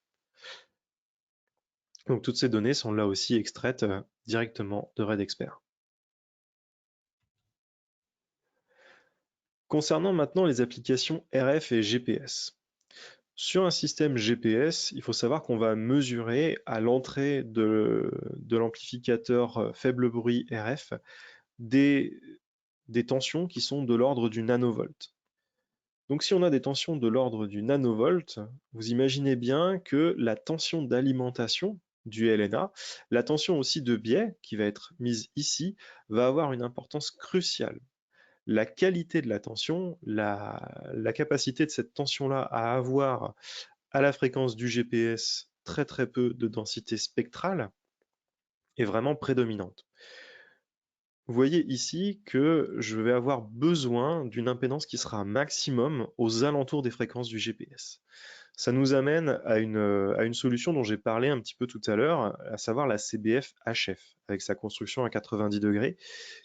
Donc, toutes ces données sont là aussi extraites directement de RedExpert. Concernant maintenant les applications RF et GPS. Sur un système GPS, il faut savoir qu'on va mesurer à l'entrée de l'amplificateur faible bruit RF des, des tensions qui sont de l'ordre du nanovolt. Donc si on a des tensions de l'ordre du nanovolt, vous imaginez bien que la tension d'alimentation du LNA, la tension aussi de biais qui va être mise ici, va avoir une importance cruciale. La qualité de la tension, la capacité de cette tension-là à avoir à la fréquence du GPS très très peu de densité spectrale est vraiment prédominante. Vous voyez ici que je vais avoir besoin d'une impédance qui sera un maximum aux alentours des fréquences du GPS. Ça nous amène à une solution dont j'ai parlé un petit peu tout à l'heure, à savoir la CBF HF, avec sa construction à 90 degrés,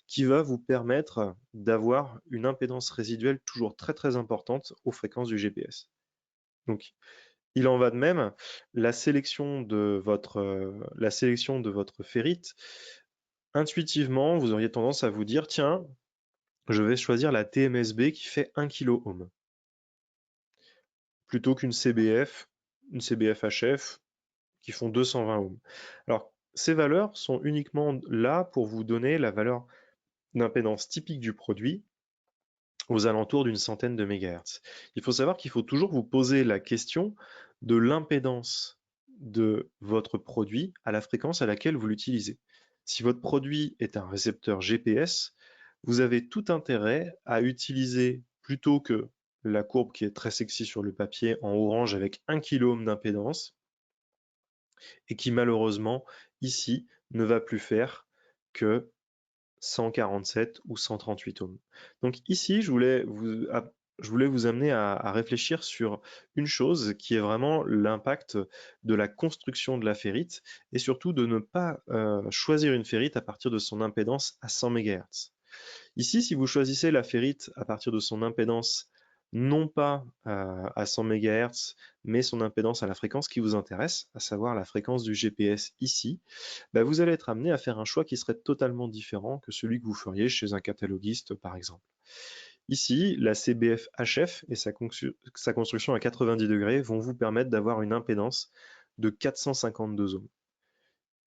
qui va vous permettre d'avoir une impédance résiduelle toujours très très importante aux fréquences du GPS. Donc, il en va de même, la sélection de votre ferrite, intuitivement, vous auriez tendance à vous dire, tiens, je vais choisir la TMSB qui fait 1 kOhm, plutôt qu'une CBF, une CBF HF qui font 220 ohms. Alors, ces valeurs sont uniquement là pour vous donner la valeur d'impédance typique du produit aux alentours d'une centaine de mégahertz. Il faut savoir qu'il faut toujours vous poser la question de l'impédance de votre produit à la fréquence à laquelle vous l'utilisez. Si votre produit est un récepteur GPS, vous avez tout intérêt à utiliser, plutôt que la courbe qui est très sexy sur le papier en orange avec 1 kOhm d'impédance, et qui malheureusement ici ne va plus faire que 147 ou 138 ohms. Donc ici, je voulais vous amener à réfléchir sur une chose qui est vraiment l'impact de la construction de la ferrite et surtout de ne pas choisir une ferrite à partir de son impédance à 100 MHz. Ici, si vous choisissez la ferrite à partir de son impédance non pas à 100 MHz, mais son impédance à la fréquence qui vous intéresse, à savoir la fréquence du GPS ici, bah, vous allez être amené à faire un choix qui serait totalement différent que celui que vous feriez chez un cataloguiste, par exemple. Ici, la CBF HF et sa construction à 90 degrés vont vous permettre d'avoir une impédance de 452 ohms.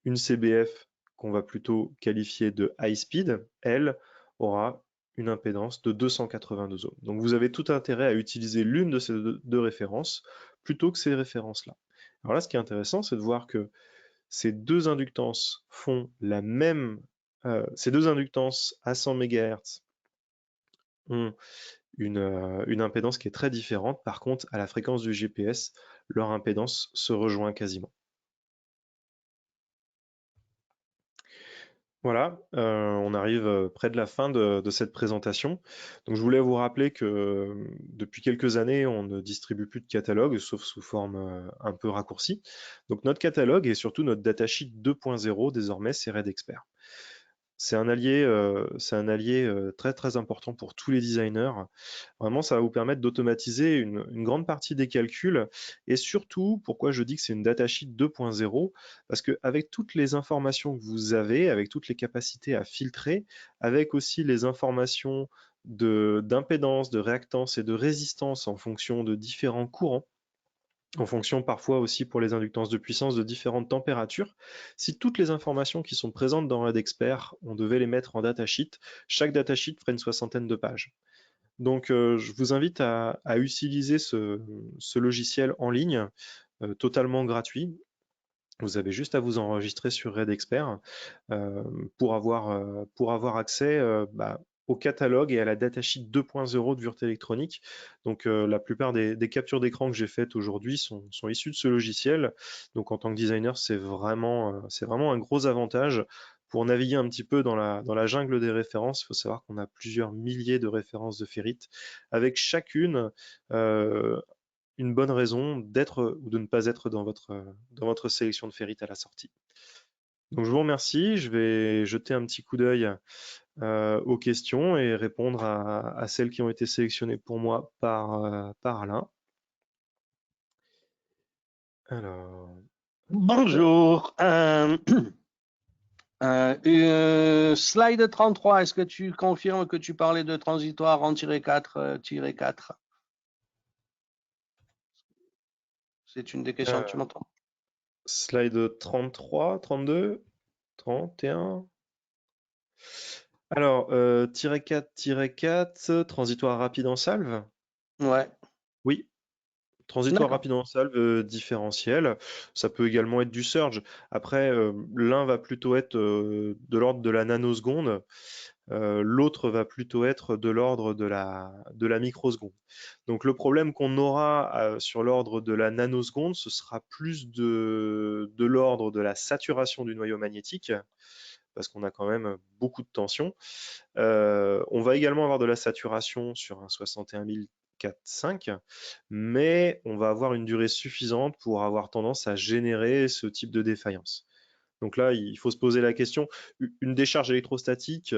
Une CBF qu'on va plutôt qualifier de high speed, elle, aura une impédance de 282 ohms. Donc vous avez tout intérêt à utiliser l'une de ces deux références plutôt que ces références-là. Alors là, ce qui est intéressant, c'est de voir que ces deux inductances font la même, ces deux inductances à 100 MHz ont une impédance qui est très différente. Par contre, à la fréquence du GPS, leur impédance se rejoint quasiment. Voilà, on arrive près de la fin de cette présentation. Donc je voulais vous rappeler que depuis quelques années, on ne distribue plus de catalogue, sauf sous forme un peu raccourcie. Donc notre catalogue et surtout notre datasheet 2.0, désormais, c'est RedExpert. c'est un allié très très important pour tous les designers. Vraiment, ça va vous permettre d'automatiser une grande partie des calculs. Et surtout, pourquoi je dis que c'est une datasheet 2.0, parce qu'avec toutes les informations que vous avez, avec toutes les capacités à filtrer, avec aussi les informations d'impédance, de réactance et de résistance en fonction de différents courants, en fonction parfois aussi pour les inductances de puissance de différentes températures. Si toutes les informations qui sont présentes dans RedExpert, on devait les mettre en datasheet, chaque datasheet ferait une soixantaine de pages. Donc je vous invite à utiliser ce logiciel en ligne, totalement gratuit. Vous avez juste à vous enregistrer sur RedExpert pour avoir accès au catalogue et à la datasheet 2.0 de Würth Électronique. Donc la plupart des captures d'écran que j'ai faites aujourd'hui sont issues de ce logiciel. Donc en tant que designer, c'est vraiment un gros avantage. Pour naviguer un petit peu dans la jungle des références, il faut savoir qu'on a plusieurs milliers de références de ferrite, avec chacune une bonne raison d'être ou de ne pas être dans votre sélection de ferrite à la sortie. Donc je vous remercie, je vais jeter un petit coup d'œil aux questions et répondre à celles qui ont été sélectionnées pour moi par Alain. Alors, Bonjour. Slide 33, est-ce que tu confirmes que tu parlais de transitoire en -4 C'est une des questions, tu m'entends? slide 33, 32, 31. Alors, -4, transitoire rapide en salve? Ouais, Oui, transitoire d'accord. rapide en salve différentiel, ça peut également être du surge. Après, l'un va plutôt être de l'ordre de la nanoseconde, l'autre va plutôt être de l'ordre de la microseconde. Donc le problème qu'on aura sur l'ordre de la nanoseconde, ce sera plus de l'ordre de la saturation du noyau magnétique, parce qu'on a quand même beaucoup de tension. On va également avoir de la saturation sur un 61004.5, mais on va avoir une durée suffisante pour avoir tendance à générer ce type de défaillance. Donc là, il faut se poser la question, une décharge électrostatique,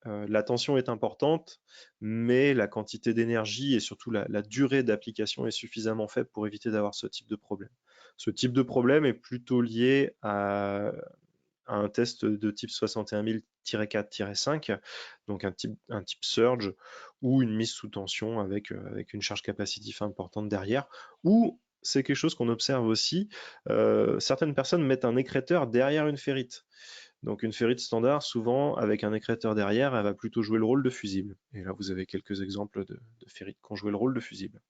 la tension est importante, mais la quantité d'énergie et surtout la durée d'application est suffisamment faible pour éviter d'avoir ce type de problème. Ce type de problème est plutôt lié à un test de type 61000-4-5, donc un type surge ou une mise sous tension avec une charge capacitive importante derrière, ou c'est quelque chose qu'on observe aussi, certaines personnes mettent un écrêteur derrière une ferrite. Donc une ferrite standard, souvent avec un écrêteur derrière, elle va plutôt jouer le rôle de fusible. Et là, vous avez quelques exemples de ferrites qui ont joué le rôle de fusible.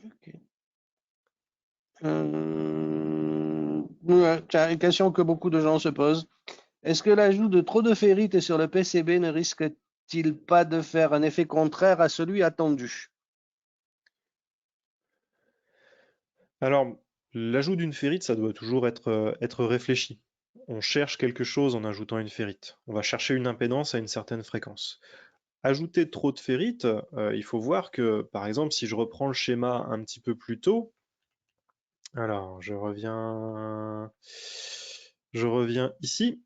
Ok. Ouais, tiens, une question que beaucoup de gens se posent. Est-ce que l'ajout de trop de ferrite sur le PCB ne risque-t-il pas de faire un effet contraire à celui attendu? Alors, l'ajout d'une ferrite, ça doit toujours être réfléchi. On cherche quelque chose en ajoutant une ferrite. On va chercher une impédance à une certaine fréquence. Ajouter trop de ferrite, il faut voir que, par exemple, si je reprends le schéma un petit peu plus tôt, alors je reviens ici.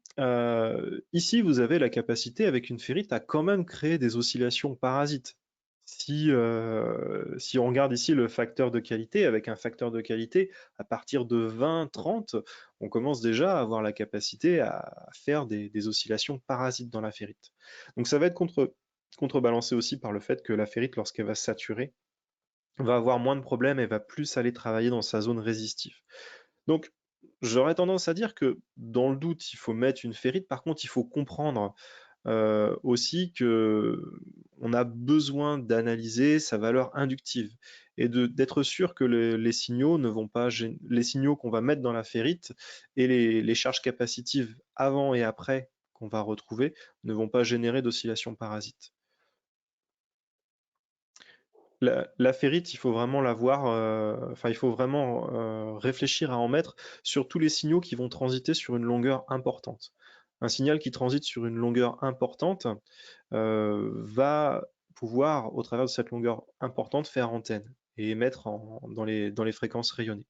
Ici, vous avez la capacité avec une ferrite à quand même créer des oscillations parasites. Si on regarde ici le facteur de qualité, avec un facteur de qualité, à partir de 20-30, on commence déjà à avoir la capacité à faire des oscillations parasites dans la ferrite. Donc ça va être contrebalancé aussi par le fait que la ferrite, lorsqu'elle va saturer, va avoir moins de problèmes et va plus aller travailler dans sa zone résistive. Donc, j'aurais tendance à dire que dans le doute, il faut mettre une ferrite. Par contre, il faut comprendre aussi que on a besoin d'analyser sa valeur inductive et d'être sûr que les signaux ne vont pas les signaux qu'on va mettre dans la ferrite et les charges capacitives avant et après qu'on va retrouver ne vont pas générer d'oscillations parasites. La ferrite, il faut vraiment la voir, enfin, il faut vraiment réfléchir à en mettre sur tous les signaux qui vont transiter sur une longueur importante. Un signal qui transite sur une longueur importante va pouvoir, au travers de cette longueur importante, faire antenne et émettre dans les fréquences rayonnées.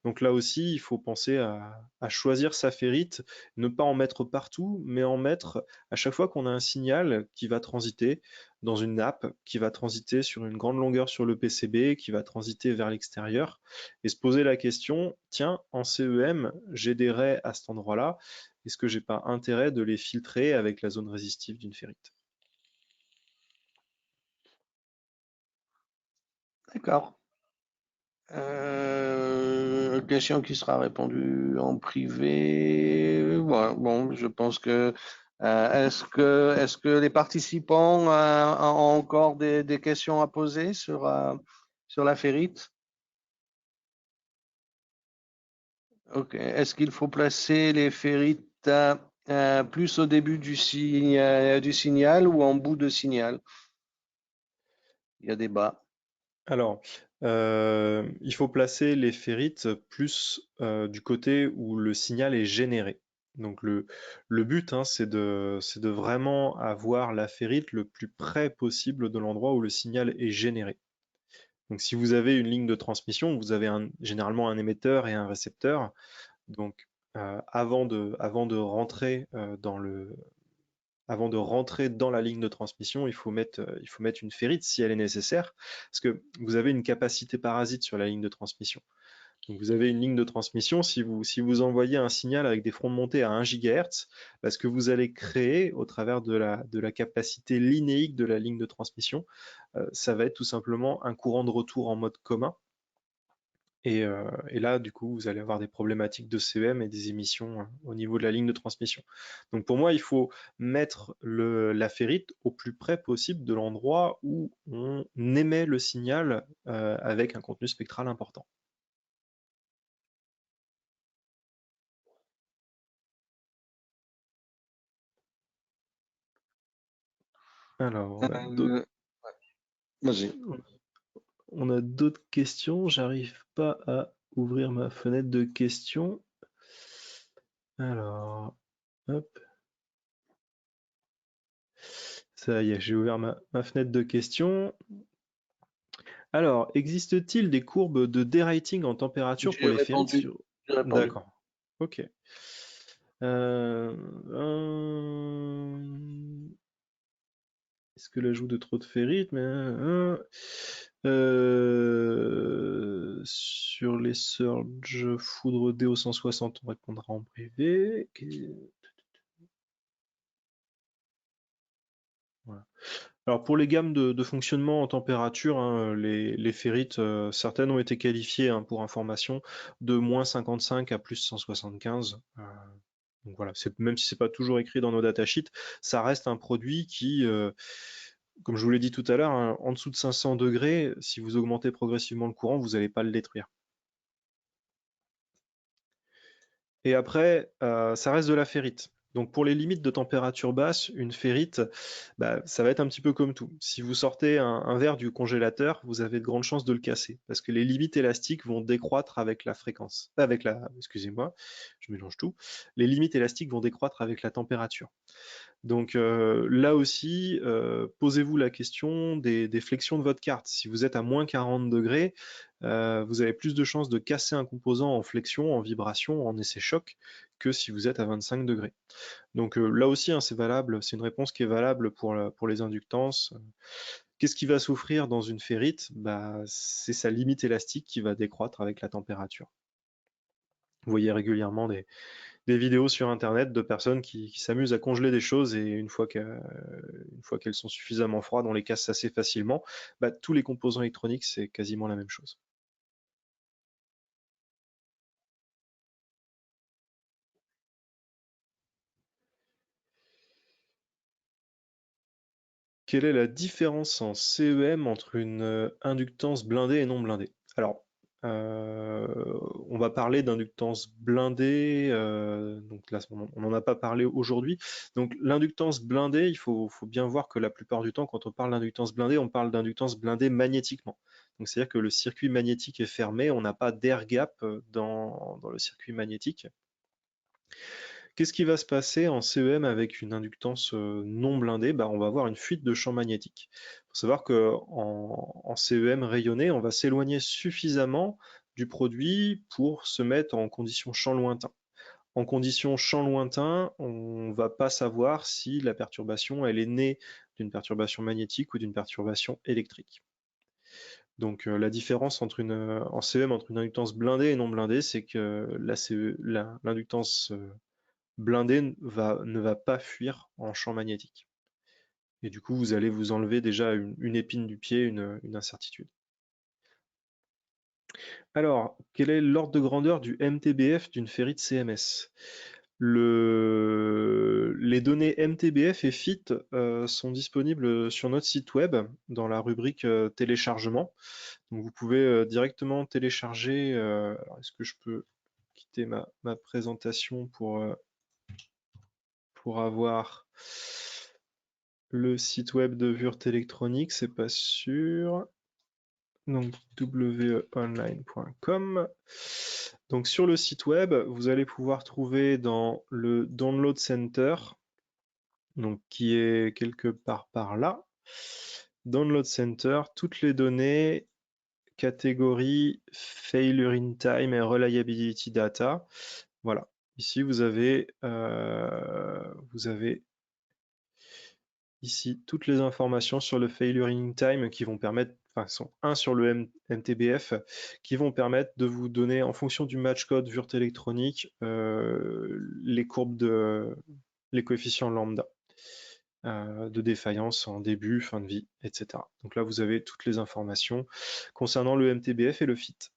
Donc là aussi, il faut penser à choisir sa ferrite, ne pas en mettre partout, mais en mettre à chaque fois qu'on a un signal qui va transiter dans une nappe, qui va transiter sur une grande longueur sur le PCB, qui va transiter vers l'extérieur, et se poser la question, tiens, en CEM, j'ai des raies à cet endroit-là, est-ce que j'ai pas intérêt de les filtrer avec la zone résistive d'une ferrite? D'accord. Question qui sera répondue en privé. Voilà. Bon, je pense que est-ce que les participants ont encore des questions à poser sur la ferrite? Ok. Est-ce qu'il faut placer les ferrites plus au début du signal ou en bout de signal? Il y a débat. Alors, il faut placer les ferrites plus du côté où le signal est généré. Donc le but, hein, c'est de vraiment avoir la ferrite le plus près possible de l'endroit où le signal est généré. Donc si vous avez une ligne de transmission, vous avez généralement un émetteur et un récepteur. Donc avant de rentrer dans la ligne de transmission, il faut mettre une ferrite si elle est nécessaire, parce que vous avez une capacité parasite sur la ligne de transmission. Donc vous avez une ligne de transmission, si vous envoyez un signal avec des fronts de montée à 1 GHz, ce que vous allez créer au travers de la capacité linéique de la ligne de transmission, ça va être tout simplement un courant de retour en mode commun, et là, du coup, vous allez avoir des problématiques de CEM et des émissions au niveau de la ligne de transmission. Donc pour moi, il faut mettre la ferrite au plus près possible de l'endroit où on émet le signal avec un contenu spectral important. Alors, Euh, Vas-y. on a d'autres questions. J'arrive pas à ouvrir ma fenêtre de questions. Alors, hop, ça y est, j'ai ouvert ma fenêtre de questions. Alors, existe-t-il des courbes de derating en température pour J'ai les ferrites répondu. sur... J'ai répondu. D'accord. Ok. Est-ce que l'ajout de trop de ferrites, sur les Surge Foudre DO 160, on répondra en privé. Voilà. Alors pour les gammes de fonctionnement en température, hein, les ferrites, certaines ont été qualifiées, hein, pour information, de -55 à +175. Donc voilà, même si c'est pas toujours écrit dans nos datasheets, ça reste un produit qui, comme je vous l'ai dit tout à l'heure, hein, en dessous de 500 degrés, si vous augmentez progressivement le courant, vous n'allez pas le détruire. Et après, ça reste de la ferrite. Donc pour les limites de température basse, une ferrite, ça va être un petit peu comme tout. Si vous sortez un verre du congélateur, vous avez de grandes chances de le casser, parce que les limites élastiques vont décroître avec la fréquence. Excusez-moi, je mélange tout. Les limites élastiques vont décroître avec la température. Donc là aussi, posez-vous la question des flexions de votre carte. Si vous êtes à -40 degrés, vous avez plus de chances de casser un composant en flexion, en vibration, en essai choc, que si vous êtes à 25 degrés. Donc là aussi, hein, c'est valable, c'est une réponse qui est valable pour les inductances. Qu'est-ce qui va souffrir dans une ferrite? C'est sa limite élastique qui va décroître avec la température. Vous voyez régulièrement des vidéos sur internet de personnes qui s'amusent à congeler des choses, et une fois qu'elles sont suffisamment froides, on les casse assez facilement. Tous les composants électroniques, c'est quasiment la même chose. Quelle est la différence en CEM entre une inductance blindée et non blindée? Alors, euh, on va parler d'inductance blindée, donc là, on n'en a pas parlé aujourd'hui. Donc l'inductance blindée, il faut bien voir que la plupart du temps, quand on parle d'inductance blindée, on parle d'inductance blindée magnétiquement. Donc c'est-à-dire que le circuit magnétique est fermé, on n'a pas d'air gap dans le circuit magnétique. Qu'est-ce qui va se passer en CEM avec une inductance non blindée? On va avoir une fuite de champ magnétique. Il faut savoir qu'en CEM rayonné, on va s'éloigner suffisamment du produit pour se mettre en condition champ lointain. En condition champ lointain, on ne va pas savoir si la perturbation elle est née d'une perturbation magnétique ou d'une perturbation électrique. Donc la différence en CEM entre une inductance blindée et non blindée, c'est que l'inductance blindée ne va pas fuir en champ magnétique. Et du coup, vous allez vous enlever déjà une épine du pied, une incertitude. Alors, quel est l'ordre de grandeur du MTBF d'une ferrite CMS? Les données MTBF et FIT sont disponibles sur notre site web dans la rubrique téléchargement. Donc vous pouvez directement télécharger. Est-ce que je peux quitter ma présentation pour avoir le site web de Würth Electronics? C'est pas sûr. Donc weonline.com. Donc sur le site web, vous allez pouvoir trouver dans le Download Center, donc qui est quelque part par là, Download Center, toutes les données, catégorie Failure in Time et Reliability Data. Voilà. Ici, vous avez ici toutes les informations sur le Failure in Time qui vont permettre, enfin, sont un sur le MTBF, qui vont permettre de vous donner, en fonction du match code Würth électronique, les courbes les coefficients lambda de défaillance en début, fin de vie, etc. Donc là, vous avez toutes les informations concernant le MTBF et le FIT.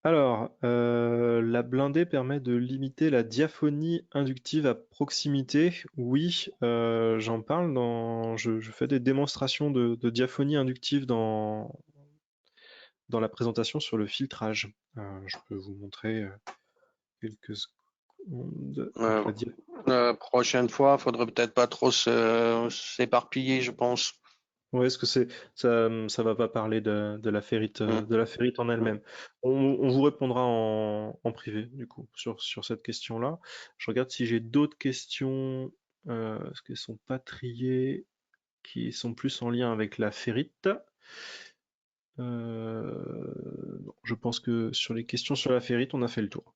Alors, la blindée permet de limiter la diaphonie inductive à proximité. Oui, j'en parle je fais des démonstrations de diaphonie inductive dans la présentation sur le filtrage. Je peux vous montrer quelques secondes. Euh, Donc, Prochaine fois, faudrait peut-être pas trop s'éparpiller, je pense. ouais, est-ce que ça va pas parler de Mm. la ferrite en Mm. elle-même. On vous répondra en privé, du coup, sur cette question-là. Je regarde si j'ai d'autres questions, parce qu'elles sont pas triées, qui sont plus en lien avec la ferrite. Non, je pense que sur les questions sur la ferrite, on a fait le tour.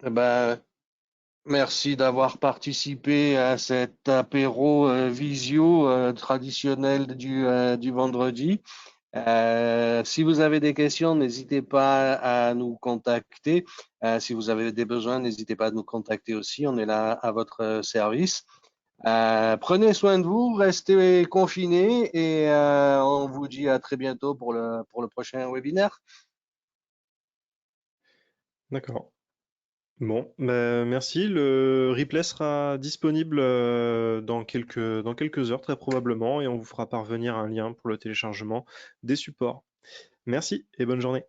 Eh ben, merci d'avoir participé à cet apéro visio traditionnel du vendredi. Si vous avez des questions, n'hésitez pas à nous contacter. Si vous avez des besoins, n'hésitez pas à nous contacter aussi. On est là à votre service. Prenez soin de vous, restez confinés et on vous dit à très bientôt pour le prochain webinaire. D'accord. Bon, bah, merci. Le replay sera disponible dans quelques heures, très probablement, et on vous fera parvenir un lien pour le téléchargement des supports. Merci et bonne journée.